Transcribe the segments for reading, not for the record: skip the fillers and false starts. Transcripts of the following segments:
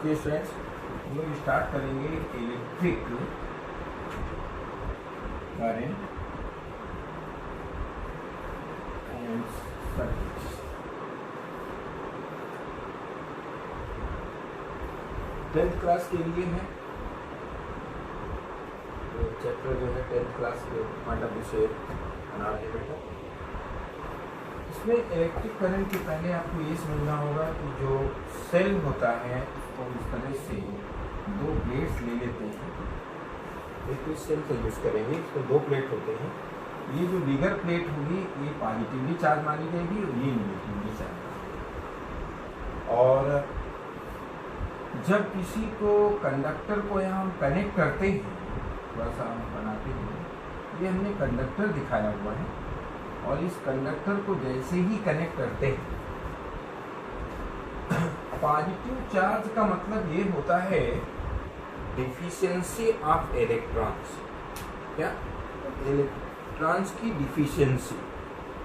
देखिए स्टूडेंट्स, हम लोग स्टार्ट करेंगे electric current and circuit. Tenth class के लिए है चैप्टर जो है 10th क्लास के पॉइंट ऑफ व्यू से बना रहे बेटा। इसमें इलेक्ट्रिक करंट के पहले आपको ये समझना होगा कि जो सेल होता है उसको इस तरह से दो प्लेट्स ले लेते हैं। एक सेल का यूज करेंगे, इसमें दो प्लेट होते हैं। ये जो बिगर प्लेट होगी ये पॉजिटिवली चार्ज मानी जाएगी और ये निगेटिवली चार्ज। और जब किसी को कंडक्टर को यहाँ हम कनेक्ट करते हैं, थोड़ा सा हम बनाते हैं, ये हमने कंडक्टर दिखाया हुआ है और इस कंडक्टर को जैसे ही कनेक्ट करते हैं, पॉजिटिव चार्ज का मतलब ये होता है डिफिशियंसी ऑफ इलेक्ट्रॉन्स। क्या? इलेक्ट्रॉन्स की डिफिशियंसी।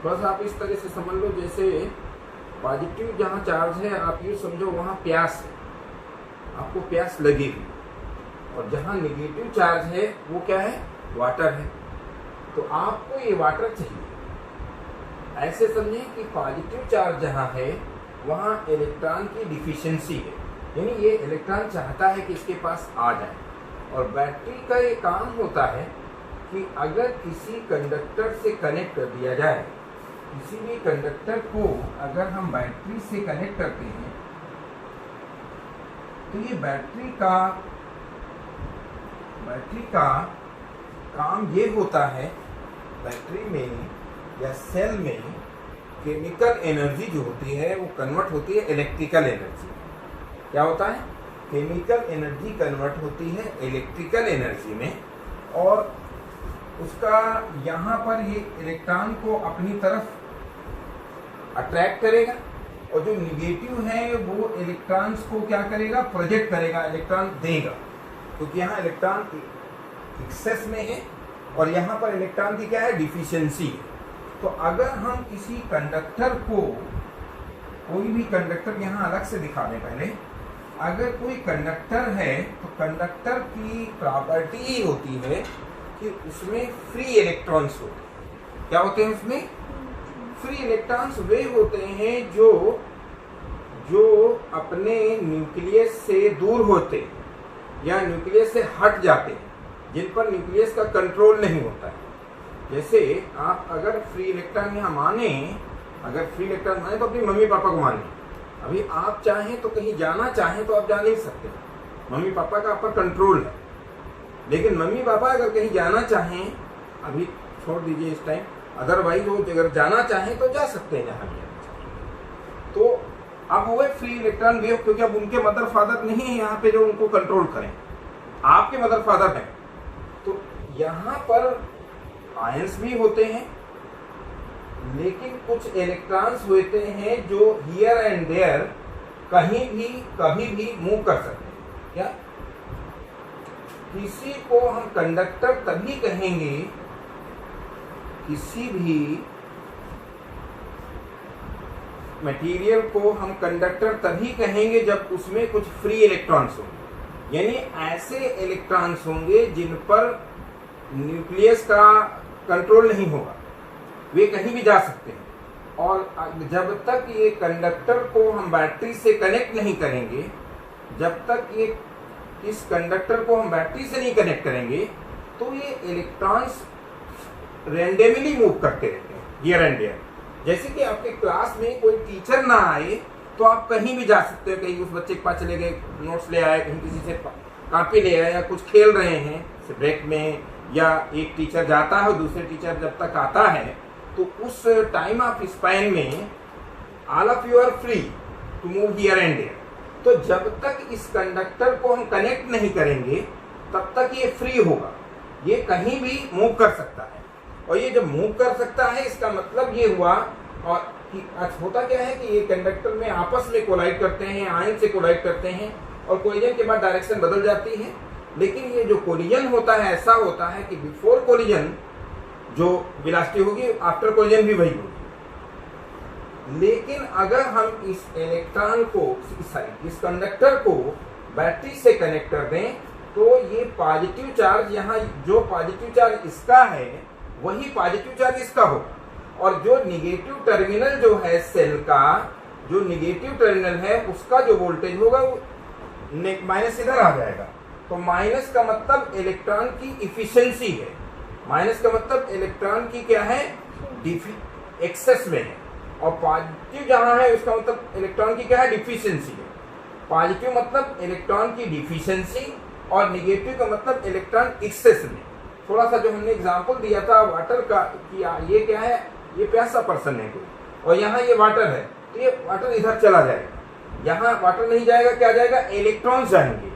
बस आप इस तरह से समझ लो, जैसे पॉजिटिव जहाँ चार्ज है आप ये समझो वहाँ प्यास है, आपको प्यास लगेगी, और जहाँ नेगेटिव चार्ज है वो क्या है? वाटर है। तो आपको ये वाटर चाहिए। ऐसे समझें कि पॉजिटिव चार्ज जहाँ है वहाँ इलेक्ट्रॉन की डिफिशियंसी है, यानी ये इलेक्ट्रॉन चाहता है कि इसके पास आ जाए। और बैटरी का ये काम होता है कि अगर किसी कंडक्टर से कनेक्ट कर दिया जाए, किसी भी कंडक्टर को अगर हम बैटरी से कनेक्ट करते हैं तो ये बैटरी का काम ये होता है, बैटरी में या सेल में केमिकल एनर्जी जो होती है वो कन्वर्ट होती है इलेक्ट्रिकल एनर्जी। क्या होता है? केमिकल एनर्जी कन्वर्ट होती है इलेक्ट्रिकल एनर्जी में, और उसका यहाँ पर ये इलेक्ट्रॉन को अपनी तरफ अट्रैक्ट करेगा, और जो निगेटिव है वो इलेक्ट्रॉन्स को क्या करेगा? प्रोजेक्ट करेगा, इलेक्ट्रॉन देगा, क्योंकि यहाँ इलेक्ट्रॉन एक्सेस में है और यहाँ पर इलेक्ट्रॉन की क्या है? डिफिशियंसी है। तो अगर हम किसी कंडक्टर को, कोई भी कंडक्टर यहाँ अलग से दिखा दें पहले, अगर कोई कंडक्टर है तो कंडक्टर की प्रॉपर्टी ही होती है कि उसमें फ्री इलेक्ट्रॉन्स होते हैं। क्या होते हैं उसमें? फ्री इलेक्ट्रॉन्स वे होते हैं जो अपने न्यूक्लियस से दूर होते हैं या न्यूक्लियस से हट जाते हैं, जिन पर न्यूक्लियस का कंट्रोल नहीं होता है। जैसे आप अगर फ्री इलेक्ट्रॉन यहाँ माने, अगर फ्री इलेक्ट्रॉन माने तो अपनी मम्मी पापा को माने। अभी आप चाहें तो कहीं जाना चाहें तो आप जा नहीं सकते, मम्मी पापा का आप पर कंट्रोल है। लेकिन मम्मी पापा अगर कहीं जाना चाहें, अभी छोड़ दीजिए इस टाइम, अदरवाइज वो अगर जाना चाहें तो जा सकते हैं जहाँ भी जाना चाहें। तो अब वो फ्री इलेक्ट्रॉन वेव, क्योंकि अब उनके मदर फादर नहीं है यहाँ पे जो उनको कंट्रोल करें, आपके मदर फादर हैं। तो यहाँ पर आयंस भी होते हैं, लेकिन कुछ इलेक्ट्रॉन्स होते हैं जो हियर एंड देयर कहीं भी कभी भी मूव कर सकते हैं। क्या? किसी को हम कंडक्टर तभी कहेंगे, किसी भी मटेरियल को हम कंडक्टर तभी कहेंगे जब उसमें कुछ फ्री इलेक्ट्रॉन्स होंगे, यानी ऐसे इलेक्ट्रॉन्स होंगे जिन पर न्यूक्लियस का कंट्रोल नहीं होगा, वे कहीं भी जा सकते हैं। और जब तक ये कंडक्टर को हम बैटरी से कनेक्ट नहीं करेंगे, जब तक ये इस कंडक्टर को हम बैटरी से नहीं कनेक्ट करेंगे, तो ये इलेक्ट्रॉन्स रैंडमली मूव करते रहते हैं हियर एंड देयर। जैसे कि आपके क्लास में कोई टीचर ना आए तो आप कहीं भी जा सकते हो, कहीं उस बच्चे के पास चले गए, नोट्स ले आए, कहीं किसी से कॉपी ले आए, या कुछ खेल रहे हैं ब्रेक में, या एक टीचर जाता है और दूसरे टीचर जब तक आता है, तो उस टाइम ऑफ स्पैन में all of you are free to move here and there. तो जब तक इस कंडक्टर को हम कनेक्ट नहीं करेंगे तब तक ये फ्री होगा, ये कहीं भी मूव कर सकता है। और ये जब मूव कर सकता है इसका मतलब ये हुआ, और कि होता क्या है कि ये कंडक्टर में आपस में कोलाइड करते हैं, आयन से कोलाइड करते हैं, और कोलिजन के बाद डायरेक्शन बदल जाती है। लेकिन ये जो कोलिजन होता है ऐसा होता है कि बिफोर कोलिजन जो वेलोसिटी होगी, आफ्टर कोलिजन भी वही होगी। लेकिन अगर हम इस इलेक्ट्रॉन को, इस कंडक्टर को बैटरी से कनेक्ट कर दें तो ये पॉजिटिव चार्ज, यहाँ जो पॉजिटिव चार्ज इसका है वही पॉजिटिव चार्ज इसका होगा, और जो निगेटिव टर्मिनल जो है सेल का, जो निगेटिव टर्मिनल है उसका जो वोल्टेज होगा वो माइनस इधर आ जाएगा। तो माइनस का मतलब इलेक्ट्रॉन की इफिशिएंसी है, माइनस का मतलब इलेक्ट्रॉन की क्या है, एक्सेस में है, और पॉजिटिव जहां है उसका मतलब इलेक्ट्रॉन की क्या है, डिफिशिएंसी है। पॉजिटिव मतलब इलेक्ट्रॉन की डिफिशिएंसी और निगेटिव का मतलब इलेक्ट्रॉन एक्सेस में। थोड़ा सा जो हमने एग्जांपल दिया था वाटर का कि ये क्या है, ये प्यासा पर्सन है कोई, और यहाँ ये वाटर है, तो ये वाटर इधर चला जाएगा, यहाँ वाटर नहीं जाएगा, क्या जाएगा, इलेक्ट्रॉन जाएंगे।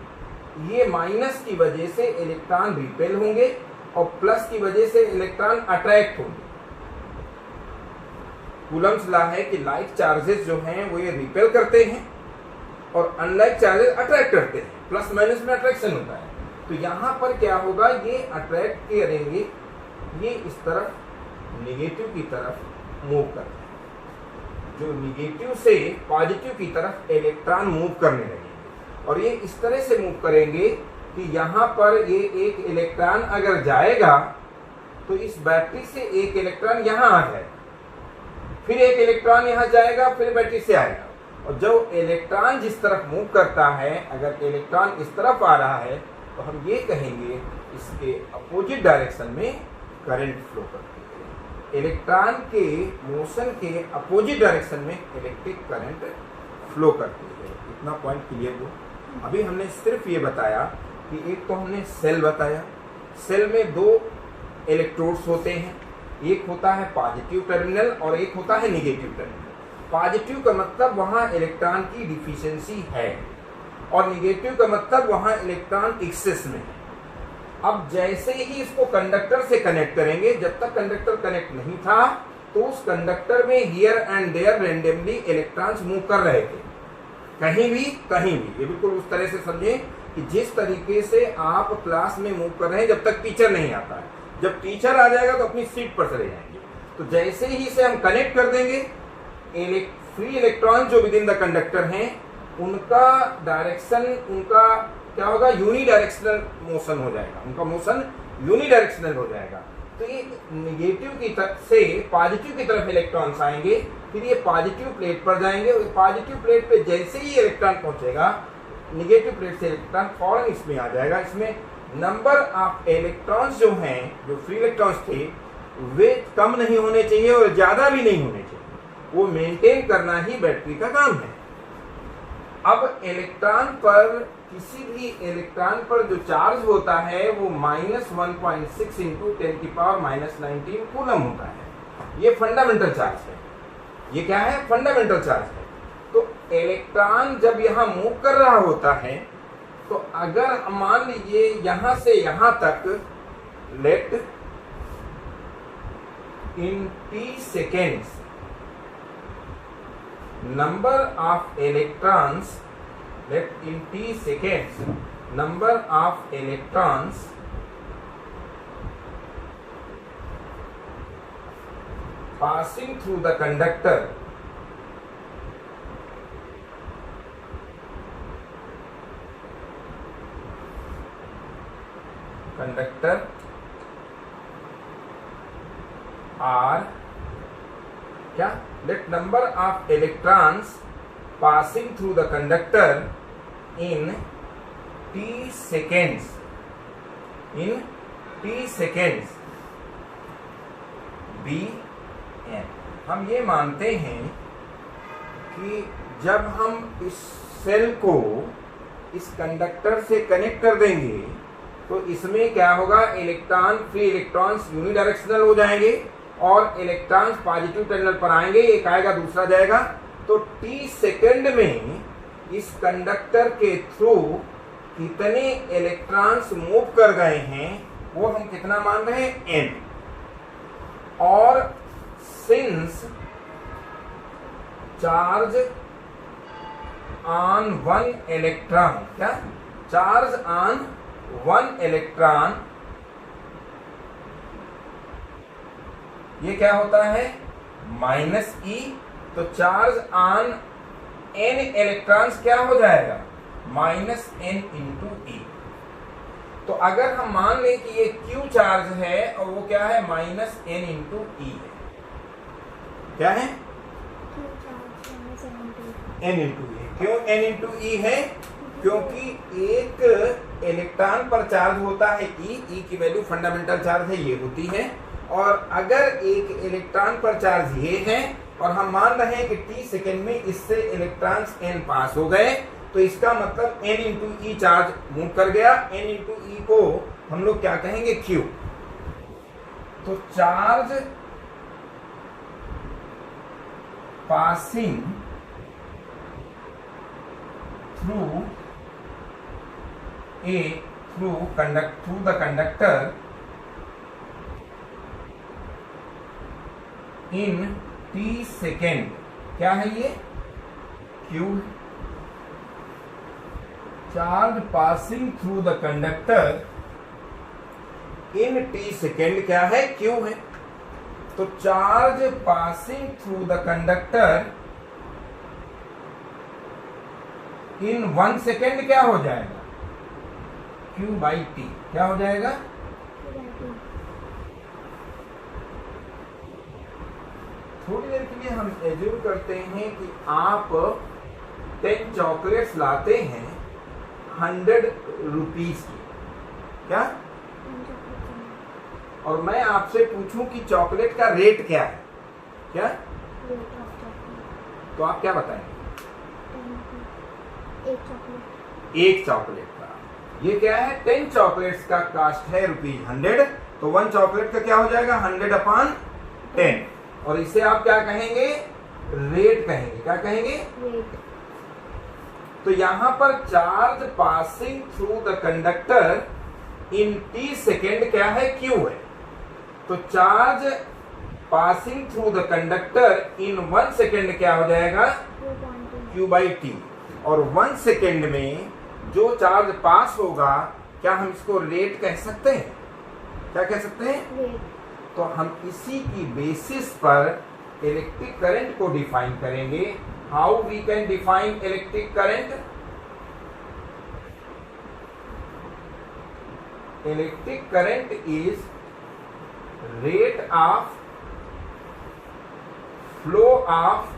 ये माइनस की वजह से इलेक्ट्रॉन रिपेल होंगे और प्लस की वजह से इलेक्ट्रॉन अट्रैक्ट होंगे। कूलम्स लॉ है कि लाइक चार्जेस जो हैं वो ये रिपेल करते हैं और अनलाइक चार्जेस अट्रैक्ट करते हैं, प्लस माइनस में अट्रैक्शन होता है। तो यहाँ पर क्या होगा, ये अट्रैक्ट करेंगे, ये इस तरफ निगेटिव की तरफ मूव करते हैं, जो निगेटिव से पॉजिटिव की तरफ इलेक्ट्रॉन मूव करने लगेंगे, और ये इस तरह से मूव करेंगे कि यहाँ पर ये एक इलेक्ट्रॉन अगर जाएगा तो इस बैटरी से एक इलेक्ट्रॉन यहाँ आ जाएगा, फिर एक इलेक्ट्रॉन यहाँ जाएगा, फिर बैटरी से आएगा, और जब इलेक्ट्रॉन जिस तरफ मूव करता है, अगर इलेक्ट्रॉन इस तरफ आ रहा है तो हम ये कहेंगे इसके अपोजिट डायरेक्शन में करंट फ्लो करती है। इलेक्ट्रॉन के मोशन के अपोजिट डायरेक्शन में इलेक्ट्रिक करंट फ्लो करती है। इतना पॉइंट क्लियर हो। अभी हमने सिर्फ ये बताया कि एक तो हमने सेल बताया, सेल में दो इलेक्ट्रोड्स होते हैं, एक होता है पॉजिटिव टर्मिनल और एक होता है निगेटिव टर्मिनल। पॉजिटिव का मतलब वहाँ इलेक्ट्रॉन की डिफिशिएंसी है और निगेटिव का मतलब वहाँ इलेक्ट्रॉन एक्सेस में है। अब जैसे ही इसको कंडक्टर से कनेक्ट करेंगे, जब तक कंडक्टर कनेक्ट नहीं था तो उस कंडक्टर में here and there randomly electrons move कर रहे थे, कहीं भी कहीं भी। ये बिल्कुल उस तरह से समझें कि जिस तरीके से आप क्लास में मूव कर रहे हैं जब तक टीचर नहीं आता है, जब टीचर आ जाएगा तो अपनी सीट पर चले जाएंगे। तो जैसे ही इसे हम कनेक्ट कर देंगे, फ्री इलेक्ट्रॉन जो विद इन द कंडक्टर हैं उनका डायरेक्शन, उनका क्या होगा, यूनिडायरेक्शनल मोशन हो जाएगा, उनका मोशन यूनिडायरेक्शनल हो जाएगा। तो ये निगेटिव की तरफ से पॉजिटिव की तरफ इलेक्ट्रॉन्स आएंगे, फिर ये पॉजिटिव प्लेट पर जाएंगे, और पॉजिटिव प्लेट पे जैसे ही इलेक्ट्रॉन पहुंचेगा निगेटिव प्लेट से इलेक्ट्रॉन फौरन इसमें आ जाएगा। इसमें नंबर ऑफ इलेक्ट्रॉन्स जो हैं, जो फ्री इलेक्ट्रॉन्स थे, वे कम नहीं होने चाहिए और ज्यादा भी नहीं होने चाहिए, वो मेंटेन करना ही बैटरी का काम है। अब इलेक्ट्रॉन पर, किसी भी इलेक्ट्रॉन पर जो चार्ज होता है वो -1.6 इंटू 10⁻⁻19 कूलम होता है। ये फंडामेंटल चार्ज है। ये क्या है, फंडामेंटल चार्ज है। तो इलेक्ट्रॉन जब यहाँ मूव कर रहा होता है, तो अगर मान लीजिए यहां से यहां तक, late in t seconds number of electrons, let in t seconds number of electrons passing through the conductor are क्या, let number of electrons passing through the conductor in t seconds, in t seconds b n। हम ये मानते हैं कि जब हम इस cell को इस कंडक्टर से कनेक्ट कर देंगे तो इसमें क्या होगा, इलेक्ट्रॉन, फ्री इलेक्ट्रॉन्स यूनिडायरेक्शनल हो जाएंगे और इलेक्ट्रॉन्स पॉजिटिव टर्मिनल पर आएंगे, एक आएगा दूसरा जाएगा। तो t सेकंड में इस कंडक्टर के थ्रू कितने इलेक्ट्रॉन्स मूव कर गए हैं वो हम कितना मान रहे हैं, n। और since charge on one electron, क्या, चार्ज ऑन वन इलेक्ट्रॉन, ये क्या होता है, -e। तो चार्ज ऑन n इलेक्ट्रॉन्स क्या हो जाएगा, माइनस n इंटू ई। तो अगर हम मान लें कि ये Q चार्ज है और वो क्या है, माइनस n इंटू ई है। क्या है? n इंटू ई। क्यों n इंटू ई है? क्योंकि एक इलेक्ट्रॉन पर चार्ज होता है ई की वैल्यू फंडामेंटल चार्ज है ये होती है, और अगर एक इलेक्ट्रॉन पर चार्ज ये है और हम मान रहे हैं कि t सेकेंड में इससे इलेक्ट्रॉन्स n पास हो गए, तो इसका मतलब n इंटू ई चार्ज मूव कर गया। n इंटू ई को हम लोग क्या कहेंगे, q। तो charge passing through through the conductor in t second, क्या है ये, q। Charge passing through the conductor in t second क्या है, q है। तो charge passing through the conductor in 1 second क्या हो जाएगा, Q बाई टी। क्या हो जाएगा, थोड़ी देर के लिए हम एज्यूम करते हैं कि आप 10 चॉकलेट्स लाते हैं 100 रुपीज की, क्या, और मैं आपसे पूछूं कि चॉकलेट का रेट क्या है, क्या, तो आप क्या बताएंगे, एक चॉकलेट का। ये क्या है, 10 चॉकलेट्स का कास्ट है ₹100, तो 1 चॉकलेट का क्या हो जाएगा, 100/10, और इसे आप क्या कहेंगे, रेट कहेंगे। क्या कहेंगे, रेट। तो यहां पर charge passing through the conductor in t second क्या है, q है। तो charge passing through the conductor in 1 second क्या हो जाएगा, q बाई टी। और 1 सेकेंड में जो चार्ज पास होगा, क्या हम इसको रेट कह सकते हैं, क्या कह सकते हैं, रेट। तो हम इसी की बेसिस पर इलेक्ट्रिक करंट को डिफाइन करेंगे। How we can define electric current, electric current is rate of flow of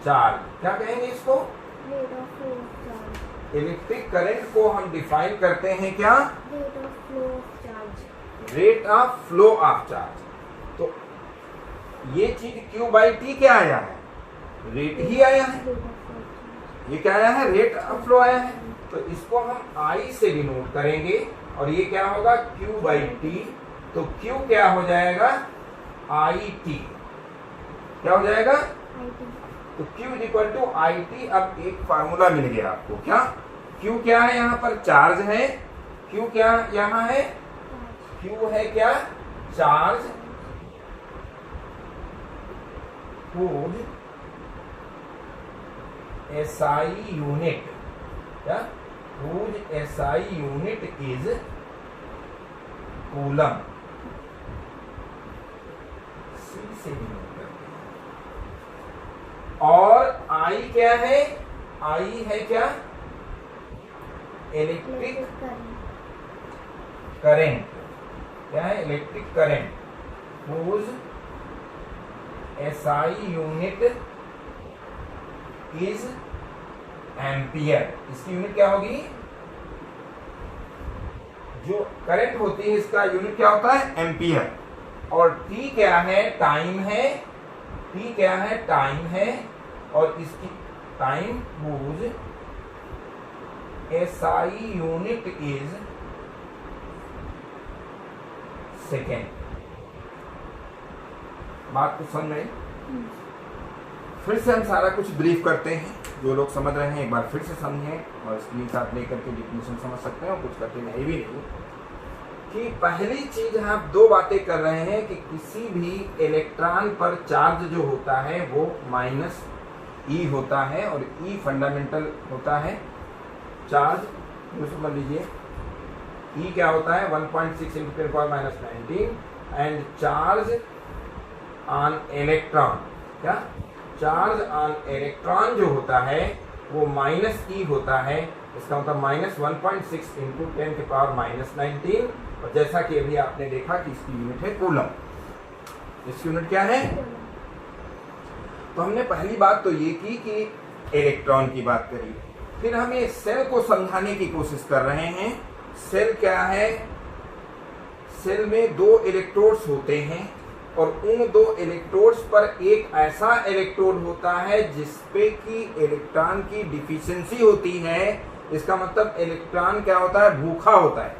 charge. क्या कहेंगे इसको, rate of flow of charge. Electric current को हम डिफाइन करते हैं क्या, rate of flow of charge, rate of flow of charge. तो ये चीज Q बाई टी क्या आया है, रेट ही आया है। ये क्या आया है, रेट ऑफ फ्लो आया है। तो इसको हम I से डिनोट करेंगे, और ये क्या होगा, Q बाई टी। तो Q क्या हो जाएगा, IT। क्या हो जाएगा, IT। तो Q is equal to IT। अब एक फार्मूला मिल गया आपको, क्या, Q क्या है, यहाँ पर चार्ज है, Q क्या यहाँ है, Q है क्या, चार्ज, whose SI यूनिट, क्या, whose SI unit is coulomb. C से डिनोट करते हैं। और I क्या है, I है क्या, इलेक्ट्रिक करंट। क्या है, electric current, whose SI unit is ampere. इसकी यूनिट क्या होगी, जो करंट होती है इसका यूनिट क्या होता है, एम्पियर। और T क्या है, टाइम है, T क्या है, टाइम है, और इसकी time whose SI unit is second. बात को समझ में, फिर से हम सारा कुछ ब्रीफ करते हैं। जो लोग समझ रहे हैं एक बार फिर से समझें, और स्क्रीन साथ लेकर के डिफिनेशन समझ सकते हैं, और कुछ करते नहीं भी नहीं। कि पहली चीज हम दो बातें कर रहे हैं कि किसी भी इलेक्ट्रॉन पर चार्ज जो होता है वो माइनस ई होता है, और ई फंडामेंटल होता है चार्ज। समझ लीजिए, ई क्या होता है, 1.6 × 10⁻⁻19, एंड चार्ज ऑन इलेक्ट्रॉन, क्या, चार्ज ऑन इलेक्ट्रॉन जो होता है वो -e होता है। इसका मतलब -1.6 इंटू 10 की पावर -19, और जैसा कि अभी आपने देखा कि इसकी यूनिट है कूलम। इसकी यूनिट क्या है? तो हमने पहली बात तो ये की कि इलेक्ट्रॉन की बात करी, फिर हम ये सेल को समझाने की कोशिश कर रहे हैं। सेल क्या है? सेल में 2 इलेक्ट्रोड्स होते हैं, और उन 2 इलेक्ट्रोड्स पर एक ऐसा इलेक्ट्रोड होता है जिसपे कि इलेक्ट्रॉन की डिफिशियंसी होती है। इसका मतलब इलेक्ट्रॉन क्या होता है? भूखा होता है।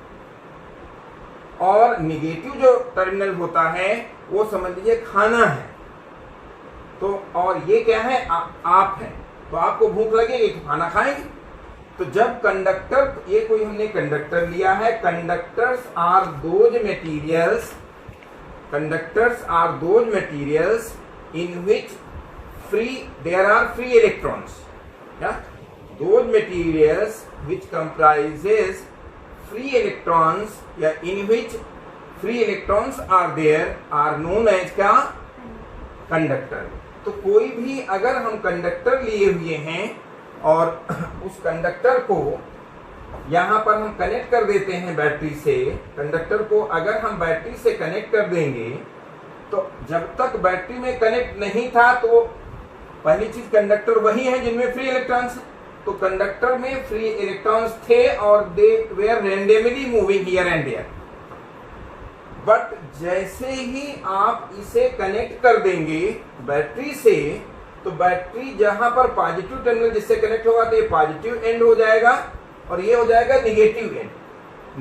और निगेटिव जो टर्मिनल होता है वो समझ लीजिए खाना है। तो और ये क्या है? आप है। तो आपको भूख लगेगी तो खाना खाएंगे। तो जब कंडक्टर, ये कोई हमने कंडक्टर लिया है, conductors are those materials, conductors are those materials in which there are free electrons. Yeah, those materials which comprises free electrons, in which free electrons are there, are known as क्या? Conductor. तो कोई भी अगर हम conductor लिए हुए हैं और उस कंडक्टर को यहाँ पर हम कनेक्ट कर देते हैं बैटरी से, कंडक्टर को अगर हम बैटरी से कनेक्ट कर देंगे, तो जब तक बैटरी में कनेक्ट नहीं था तो पहली चीज कंडक्टर वही है जिनमें फ्री इलेक्ट्रॉन्स है। तो कंडक्टर में फ्री इलेक्ट्रॉन्स थे और they were randomly moving here and there. But जैसे ही आप इसे कनेक्ट कर देंगे बैटरी से, तो बैटरी जहां पर पॉजिटिव टर्मिनल जिससे कनेक्ट होगा तो ये पॉजिटिव एंड हो जाएगा और ये हो जाएगा निगेटिव एंड।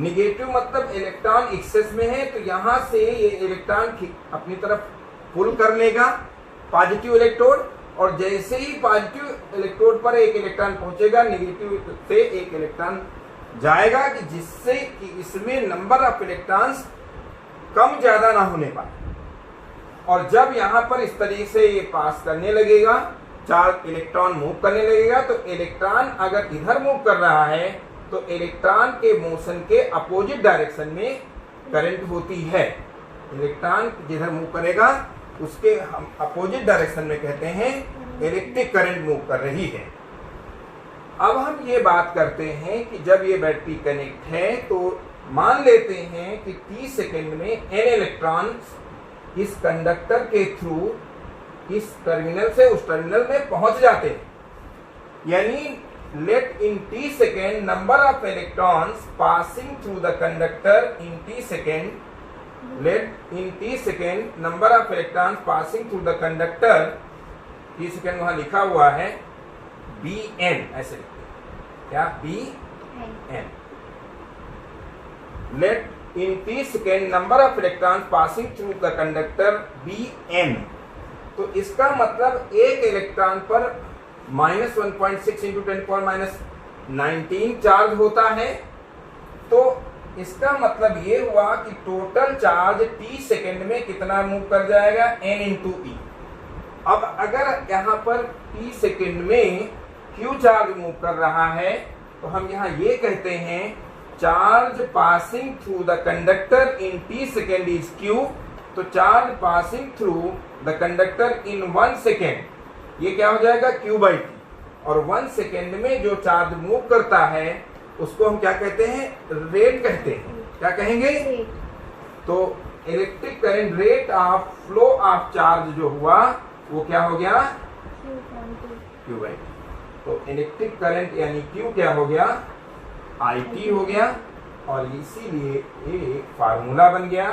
निगेटिव मतलब इलेक्ट्रॉन एक्सेस में है, तो यहां से ये इलेक्ट्रॉन अपनी तरफ पुल कर लेगा पॉजिटिव इलेक्ट्रोड, और जैसे ही पॉजिटिव इलेक्ट्रोड पर एक इलेक्ट्रॉन पहुंचेगा, नेगेटिव से एक इलेक्ट्रॉन जाएगा, कि जिससे कि इसमें नंबर ऑफ इलेक्ट्रॉन्स कम ज्यादा ना होने पाए। और जब यहां पर इस तरीके से ये पास करने लगेगा, चार्ज इलेक्ट्रॉन मूव करने लगेगा, तो इलेक्ट्रॉन अगर इधर मूव कर रहा है तो इलेक्ट्रॉन के मोशन के अपोजिट डायरेक्शन में करंट होती है। इलेक्ट्रॉन जिधर मूव करेगा उसके हम अपोजिट डायरेक्शन में कहते हैं इलेक्ट्रिक करंट मूव कर रही है। अब हम ये बात करते हैं कि जब ये बैटरी कनेक्ट है तो मान लेते हैं कि 30 सेकेंड में n इलेक्ट्रॉन्स इस कंडक्टर के थ्रू इस टर्मिनल से उस टर्मिनल में पहुंच जाते हैं। यानी let in t second number of electrons passing through the conductor in t second, let in t second number of electrons passing through the conductor, t second वहां लिखा हुआ है bn, ऐसे लिखते हैं क्या? bn। Let in t second number of electrons passing through the conductor bn। तो इसका मतलब एक इलेक्ट्रॉन पर -1.6 इंटू 10⁻⁹ चार्ज होता है। तो इसका मतलब ये हुआ कि टोटल चार्ज t सेकेंड में कितना मूव कर जाएगा? n into e। अब अगर यहाँ पर t सेकेंड में q चार्ज मूव कर रहा है तो हम यहाँ ये कहते हैं charge passing through the conductor in t second is q। तो charge passing through the conductor in 1 second, ये क्या हो जाएगा? q/t। और 1 सेकेंड में जो चार्ज मूव करता है उसको हम क्या कहते हैं? रेट कहते हैं। क्या कहेंगे? तो electric current rate of flow of charge जो हुआ वो क्या हो गया? q/t। तो इलेक्ट्रिक करंट यानी q क्या हो गया? IT हो गया। और इसीलिए ये फार्मूला बन गया।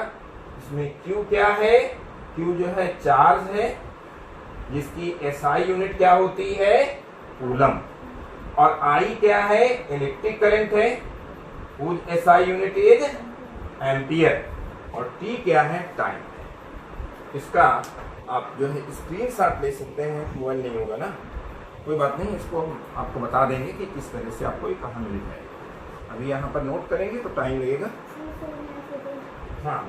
इसमें Q क्या है? Q जो है चार्ज है जिसकी SI यूनिट क्या होती है? कूलम। और I क्या है? इलेक्ट्रिक करंट है, whose SI unit is ampere. और T क्या है? टाइम है। इसका आप जो है स्क्रीनशॉट ले सकते हैं, मोबाइल नहीं होगा ना, कोई बात नहीं, इसको हम आपको बता देंगे कि किस तरह से आपको ये कहाँ मिल जाएगा। अभी यहाँ पर नोट करेंगे तो टाइम लगेगा। हाँ,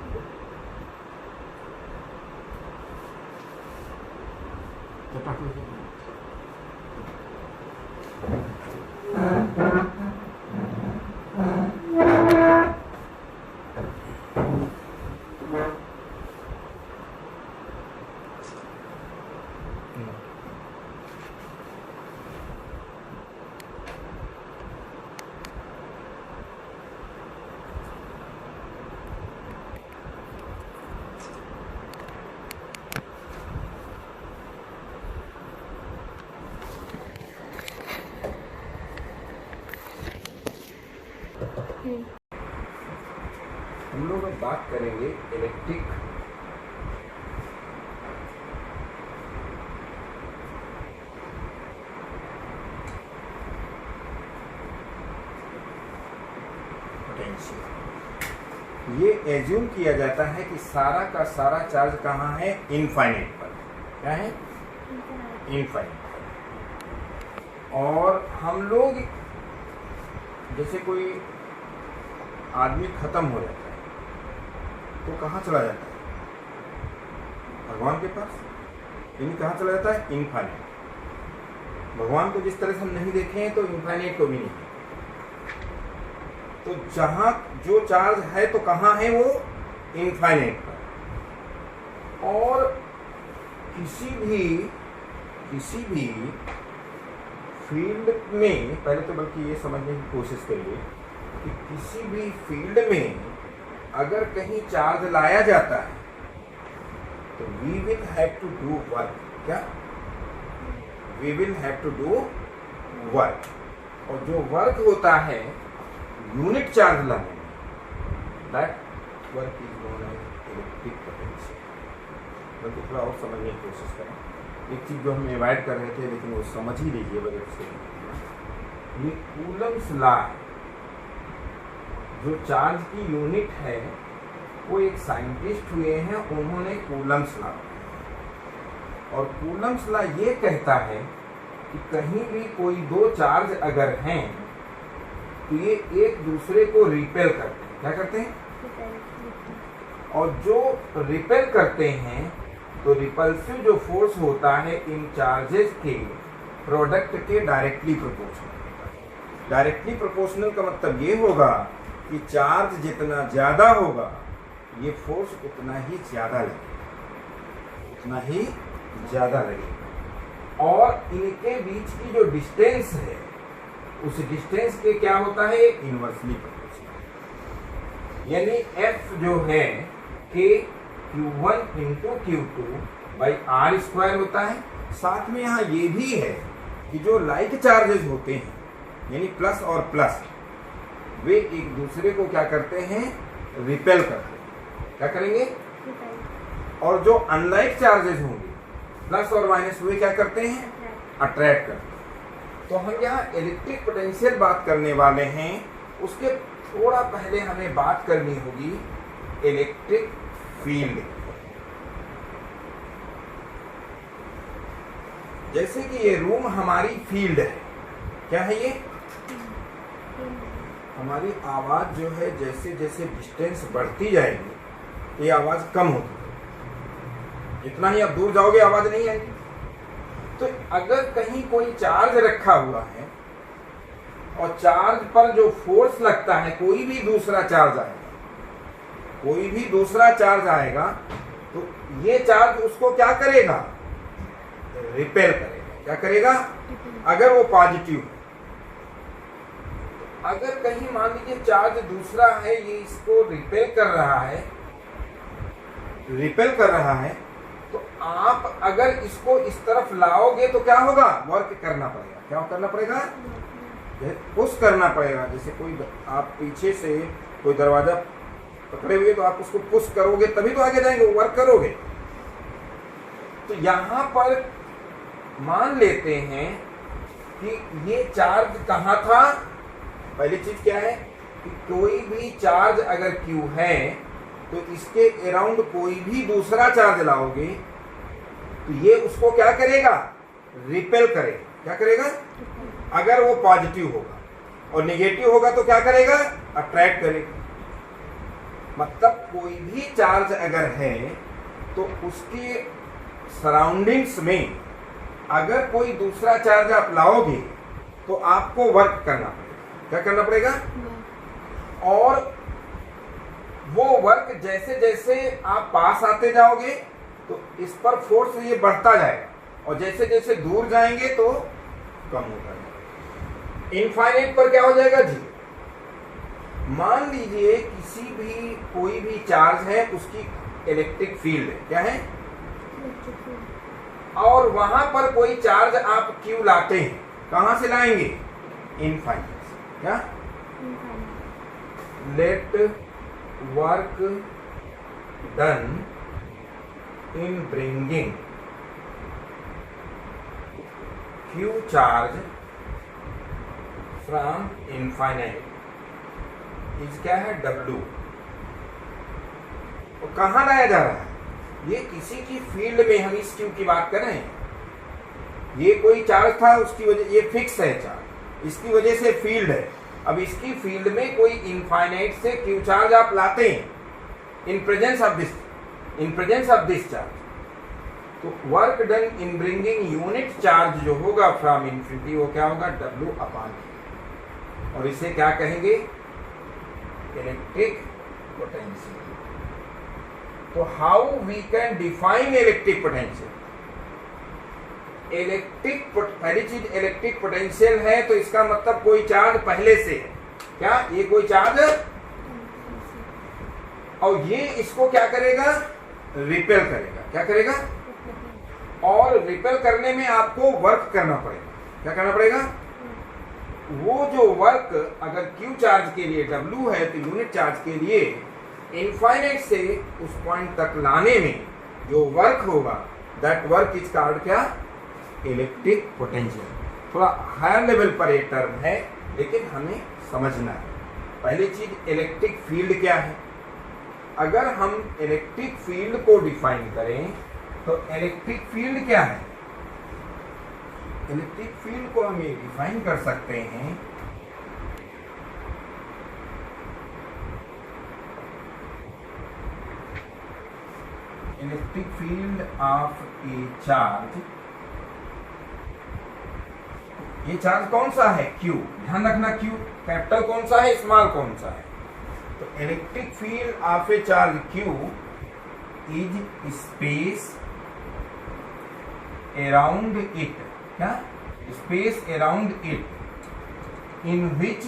हम लोग अब बात करेंगे इलेक्ट्रिक पोटेंशियल। ये एज्यूम किया जाता है कि सारा का सारा चार्ज कहाँ है? इनफाइनाइट पर। क्या है? इनफाइनाइट पर। और हम लोग जैसे कोई आदमी खत्म हो जाता है तो कहाँ चला जाता है? भगवान के पास। यानी कहाँ चला जाता है? इनफाइनाइट। भगवान को जिस तरह से हम नहीं देखे हैं तो इनफाइनाइट को भी नहीं। तो जहां जो चार्ज है तो कहाँ है वो? इनफाइनाइट पर। और किसी भी फील्ड में, पहले तो बल्कि ये समझने की कोशिश करिए कि किसी भी फील्ड में अगर कहीं चार्ज लाया जाता है तो we will have to do work. क्या? We will have to do work. और जो वर्क होता है यूनिट चार्ज लाने में, that work is known as electric potential. बल्कि थोड़ा और समझने की कोशिश करें। एक चीज जो हम अवॉइड कर रहे थे लेकिन वो समझ ही लीजिए बगैर से, ये कूलम्स लॉ है। जो चार्ज की यूनिट है वो एक साइंटिस्ट हुए हैं, उन्होंने कूलम्स लॉ। और कूलम्स लॉ ये कहता है कि कहीं भी कोई दो चार्ज अगर हैं तो ये एक दूसरे को रिपेल करते हैं। क्या करते हैं? और जो रिपेल करते हैं तो रिपल्सिव जो फोर्स होता है इन चार्जेस के प्रोडक्ट के डायरेक्टली प्रोपोर्शनल। डायरेक्टली प्रोपोर्शनल का मतलब ये होगा कि चार्ज जितना ज्यादा होगा ये फोर्स उतना ही ज्यादा लगेगा, और इनके बीच की जो डिस्टेंस है उस डिस्टेंस के क्या होता है? Inversely proportional. यानी F जो है के Q1 into Q2 by R square होता है। साथ में यहाँ ये भी है कि जो लाइक चार्जेस होते हैं यानी प्लस और प्लस, वे एक दूसरे को क्या करते हैं? रिपेल करते हैं। क्या करेंगे? और जो अनलाइक चार्जेस होंगे प्लस और माइनस, वे क्या करते हैं? अट्रैक्ट करते हैं। तो हम यहाँ इलेक्ट्रिक पोटेंशियल बात करने वाले हैं, उसके थोड़ा पहले हमें बात करनी होगी इलेक्ट्रिक फील्ड। जैसे कि ये रूम हमारी फील्ड है। क्या है ये? हमारी आवाज जो है जैसे जैसे डिस्टेंस बढ़ती जाएगी ये आवाज कम होती है। जितना ही आप दूर जाओगे आवाज नहीं आएगी। तो अगर कहीं कोई चार्ज रखा हुआ है और चार्ज पर जो फोर्स लगता है, कोई भी दूसरा चार्ज आएगा तो ये चार्ज उसको क्या करेगा? रिपेल करेगा। क्या करेगा? अगर वो पॉजिटिव है। अगर कहीं मान लीजिए चार्ज दूसरा है, ये इसको रिपेल कर रहा है, तो आप अगर इसको इस तरफ लाओगे तो क्या होगा? वर्क करना पड़ेगा। क्या करना पड़ेगा? पुश करना पड़ेगा। जैसे कोई आप पीछे से कोई दरवाजा पकड़े हुए तो आप उसको पुश करोगे तभी तो आगे जाएंगे, वर्क करोगे। तो यहां पर मान लेते हैं कि ये चार्ज कहाँ था? पहली चीज क्या है कि कोई भी चार्ज अगर Q है तो इसके अराउंड कोई भी दूसरा चार्ज लाओगे तो ये उसको क्या करेगा? रिपेल करेगा। क्या करेगा? अगर वो पॉजिटिव होगा, और नेगेटिव होगा तो क्या करेगा? अट्रैक्ट करेगा। मतलब कोई भी चार्ज अगर है तो उसके सराउंडिंग्स में अगर कोई दूसरा चार्ज आप लाओगे तो आपको वर्क करना पड़ेगा। क्या करना पड़ेगा? और वो वर्क जैसे जैसे आप पास आते जाओगे तो इस पर फोर्स ये बढ़ता जाएगा, और जैसे जैसे दूर जाएंगे तो कम होता जाएगा। इनफाइनाइट पर क्या हो जाएगा जी? मान लीजिए कोई भी चार्ज है, उसकी इलेक्ट्रिक फील्ड है। क्या है? और वहां पर कोई चार्ज आप Q लाते हैं, कहां से लाएंगे? इनफाइनाइट से। क्या? let work done in bringing Q charge from infinite इस क्या है W। तो कहाँ लाया जा रहा है? ये किसी की फील्ड में हम इस Q की बात कर रहे हैं। ये कोई चार्ज था, उसकी वजह ये फिक्स है चार्ज, इसकी वजह से फील्ड है। अब इसकी फील्ड में कोई इनफाइनाइट से Q चार्ज आप लाते हैं in presence of this charge, तो work done in bringing unit charge जो होगा फ्रॉम इन्फिनिटी वो क्या होगा? W upon Q। और इसे क्या कहेंगे? Electric potential. तो how we can define electric potential? पहली चीज इलेक्ट्रिक पोटेंशियल है तो इसका मतलब कोई चार्ज पहले से है। क्या ये कोई चार्ज और ये इसको क्या करेगा? रिपेल करेगा। क्या करेगा? और रिपेल करने में आपको वर्क करना पड़ेगा। क्या करना पड़ेगा? वो जो वर्क अगर Q चार्ज के लिए W है तो यूनिट चार्ज के लिए इनफाइनाइट से उस पॉइंट तक लाने में जो वर्क होगा दैट वर्क इज कॉल्ड क्या? Electric potential. थोड़ा हायर लेवल पर एक टर्म है लेकिन हमें समझना है। पहली चीज इलेक्ट्रिक फील्ड क्या है? अगर हम इलेक्ट्रिक फील्ड को डिफाइन करें तो इलेक्ट्रिक फील्ड क्या है? इलेक्ट्रिक फील्ड को हम ये डिफाइन कर सकते हैं electric field of a charge. ये चार्ज कौन सा है? Q। ध्यान रखना Q कैपिटल कौन सा है, स्मॉल कौन सा है। तो electric field of a charge Q is space around it. क्या? Space around it in which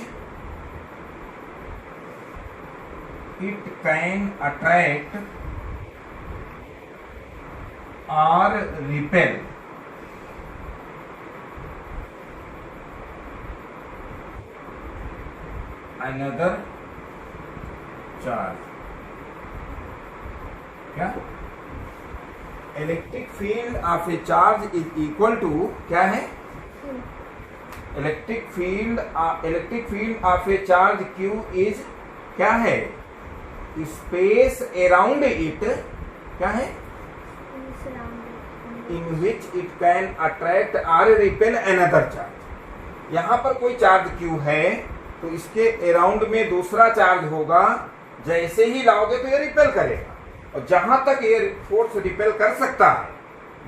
it can attract और रिपेल another charge। क्या? Electric field of a charge is equal to क्या है? Electric field of a charge Q is क्या है? Space around it क्या है? In which it can attract और repel another charge. यहां पर कोई चार्ज Q है तो इसके अराउंड में दूसरा चार्ज होगा, जैसे ही लाओगे तो ये रिपेल करेगा और जहां तक ये फोर्स रिपेल कर सकता है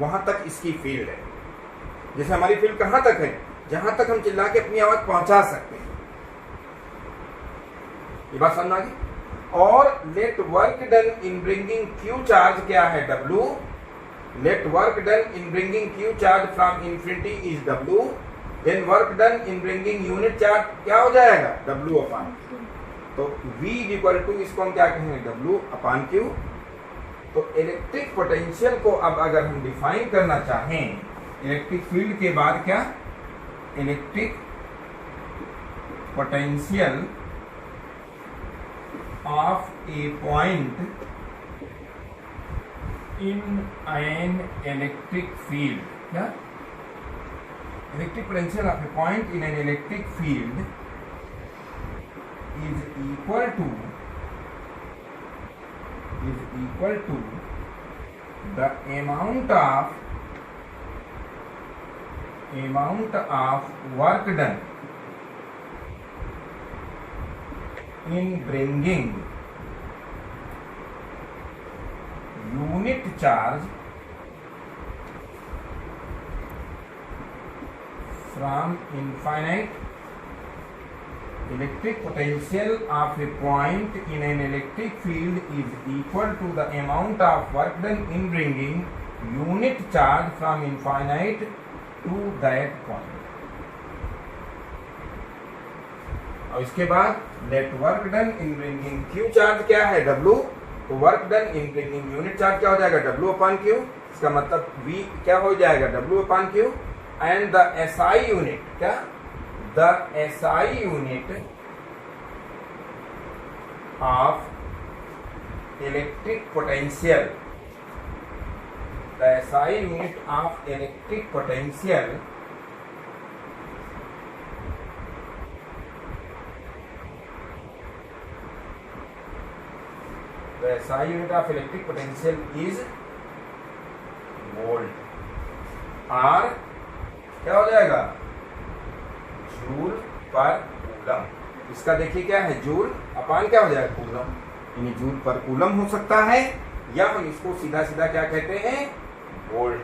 वहां तक इसकी फील्ड है। जैसे हमारी फील्ड कहां तक है? जहां तक हम चिल्ला के अपनी आवाज पहुंचा सकते हैं। ये बात समझ आ गई। और let work done in bringing Q charge क्या है? W। Let work done in bringing Q charge from infinity is W। Then work done in bringing unit charge क्या हो जाएगा? W upon Q। तो V इक्वल टू इसको हम क्या कहेंगे? W upon Q। तो इलेक्ट्रिक पोटेंशियल को अब अगर हम डिफाइन करना चाहें, इलेक्ट्रिक फील्ड के बाद क्या? Electric potential of a point in an electric field. क्या? Electric potential of a point in an electric field is equal to the amount of work done in bringing unit charge from infinite। Electric potential of a point in an electric field is equal to the amount of work done in bringing unit charge from infinite to that point। और इसके बाद let work done in bringing Q charge क्या है? W। तो work done in bringing unit charge क्या हो जाएगा? W upon Q। इसका मतलब V क्या हो जाएगा? W upon Q। and the SI unit क्या? The SI unit of electric potential, the SI unit of electric potential is volt, और क्या हो जाएगा, जूल पर कूलम। इसका देखिए क्या है, जूल अपान क्या हो जाएगा, कूलम, यानी जूल पर कूलम हो सकता है, या हम इसको सीधा सीधा क्या कहते हैं, वोल्ट।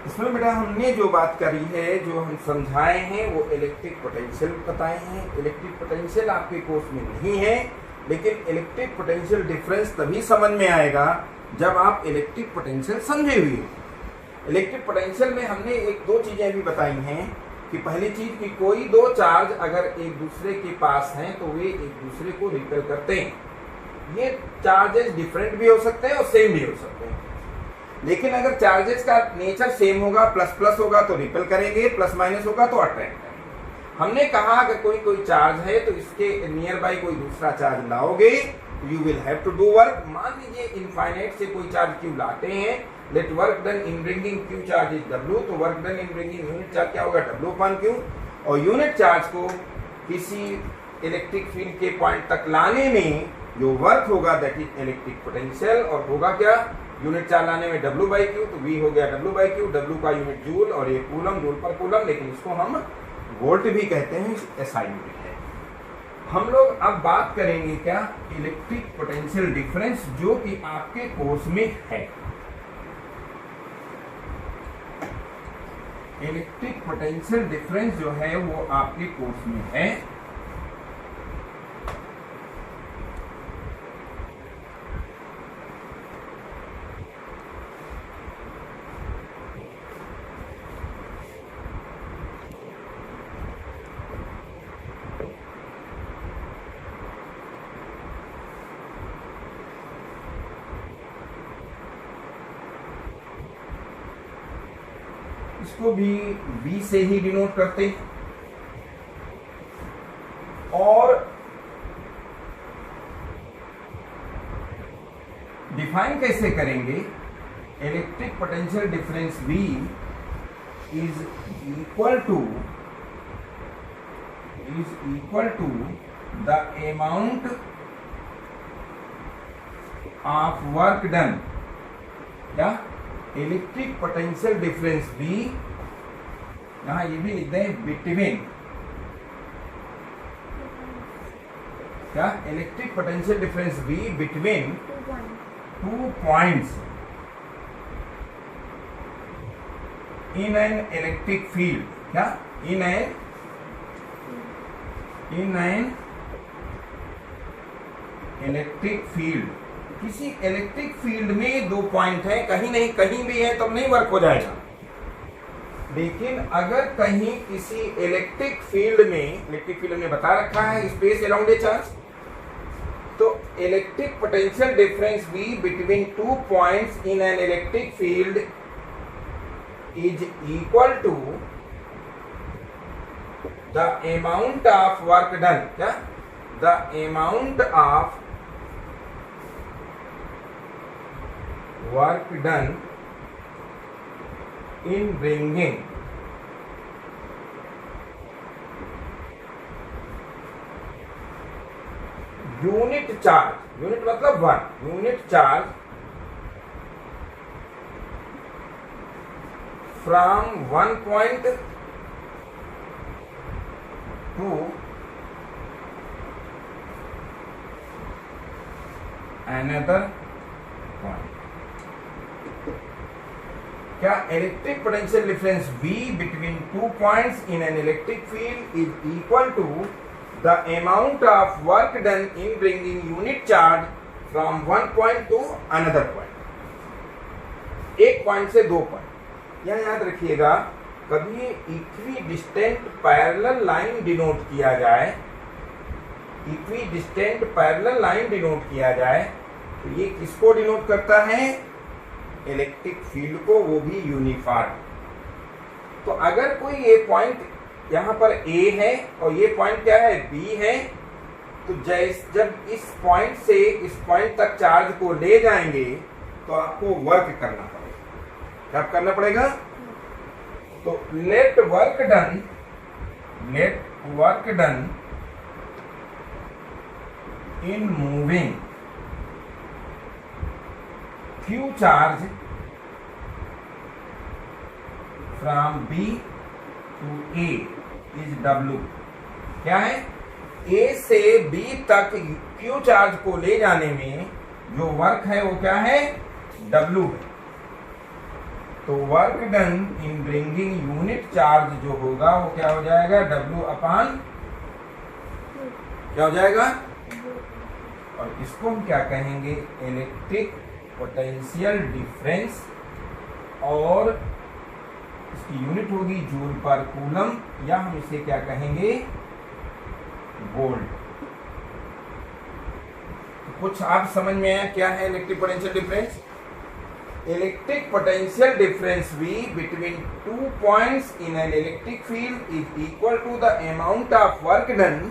इसमें बेटा हमने जो बात करी है, जो हम समझाए हैं, वो इलेक्ट्रिक पोटेंशियल बताए हैं। इलेक्ट्रिक पोटेंशियल आपके कोर्स में नहीं है, लेकिन इलेक्ट्रिक पोटेंशियल डिफरेंस तभी समझ में आएगा जब आप इलेक्ट्रिक पोटेंशियल समझे हुए हो। इलेक्ट्रिक पोटेंशियल में हमने एक दो चीजें भी बताई हैं कि पहली चीज कि कोई दो चार्ज अगर एक दूसरे के पास हैं तो वे एक दूसरे को रिपेल करते हैं। ये चार्जेस डिफरेंट भी हो सकते हैं और सेम भी हो सकते हैं, लेकिन अगर चार्जेस का नेचर सेम होगा, प्लस प्लस होगा तो रिपेल करेंगे, प्लस माइनस होगा तो अट्रैक्ट करेंगे। हमने कहा अगर कोई चार्ज है तो इसके नियर बाई कोई दूसरा चार्ज लाओगे, you will have to do work. मान लीजिए इनफाइनाइट से कोई चार्ज क्यू लाते हैं, let work done in bringing Q charge is W, तो work done in bringing unit charge क्या होगा, W/Q। और यूनिट चार्ज को किसी इलेक्ट्रिक फील्ड के पॉइंट तक लाने में जो वर्क होगा दैट इज इलेक्ट्रिक पोटेंशियल, और होगा क्या, यूनिट चार्ज लाने में W/Q, तो V हो गया W/Q, W का यूनिट जूल और ये कूलम, जूल पर कूलम, लेकिन इसको हम वोल्ट भी कहते हैं, SI यूनिट है। हम लोग अब बात करेंगे क्या, इलेक्ट्रिक पोटेंशियल डिफरेंस, जो कि आपके कोर्स में है। इलेक्ट्रिक पोटेंशियल डिफरेंस जो है वो आपके कोर्स में है। इसको भी V से ही डिनोट करते हैं, और डिफाइन कैसे करेंगे, electric potential difference V is equal to the amount of work done, क्या, इलेक्ट्रिक पोटेंशियल डिफरेंस V, यहां ये भी लिख दें, बिटवीन, क्या, electric potential difference V between 2 points in an electric field, क्या, इन एन इलेक्ट्रिक फील्ड। किसी electric field में 2 पॉइंट है, कहीं नहीं कहीं भी है तब नहीं वर्क हो जाएगा, लेकिन अगर कहीं किसी इलेक्ट्रिक फील्ड में बता रखा है स्पेस अराउंड ए चार्ज, तो electric potential difference V between 2 points in an electric field is equal to the amount of work done, क्या, the amount of work done in bringing unit charge, unit मतलब 1, unit charge from one point to another point। क्या, electric potential difference V between 2 points in an electric field is equal to the amount of work done in bringing unit charge from 1 point to another point, एक point से 2 point. यह याद रखिएगा, कभी equidistant parallel line denote किया जाए, equidistant parallel line denote किया जाए, तो ये किसको डिनोट करता है, इलेक्ट्रिक फील्ड को, वो भी यूनिफॉर्म। तो अगर कोई ये पॉइंट यहाँ पर A है और ये पॉइंट क्या है, B है। तो जब इस पॉइंट से इस पॉइंट तक चार्ज को ले जाएंगे तो आपको वर्क करना पड़ेगा। क्या करना पड़ेगा? तो let work done in moving Q charge from B to A is W। क्या है? A से B तक Q चार्ज को ले जाने में जो वर्क है वो क्या है, W है। तो work done in bringing unit charge जो होगा वो क्या हो जाएगा, W अपान क्या हो जाएगा, और इसको हम क्या कहेंगे, इलेक्ट्रिक पोटेंशियल डिफरेंस, और इसकी यूनिट होगी जूल पर कूलम, या हम इसे क्या कहेंगे, वोल्ट। तो कुछ आप समझ में आया क्या है electric potential difference? Electric potential difference V between 2 points in an electric field is equal to the amount of work done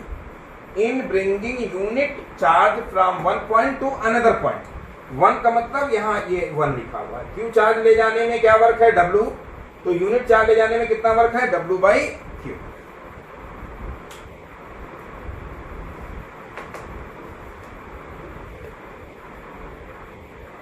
in bringing unit charge from one point to another point। 1 का मतलब यहाँ ये 1 लिखा हुआ है। Q charge ले जाने में क्या वर्क है, W। तो यूनिट चार्ज ले जाने में कितना वर्क है, W बाई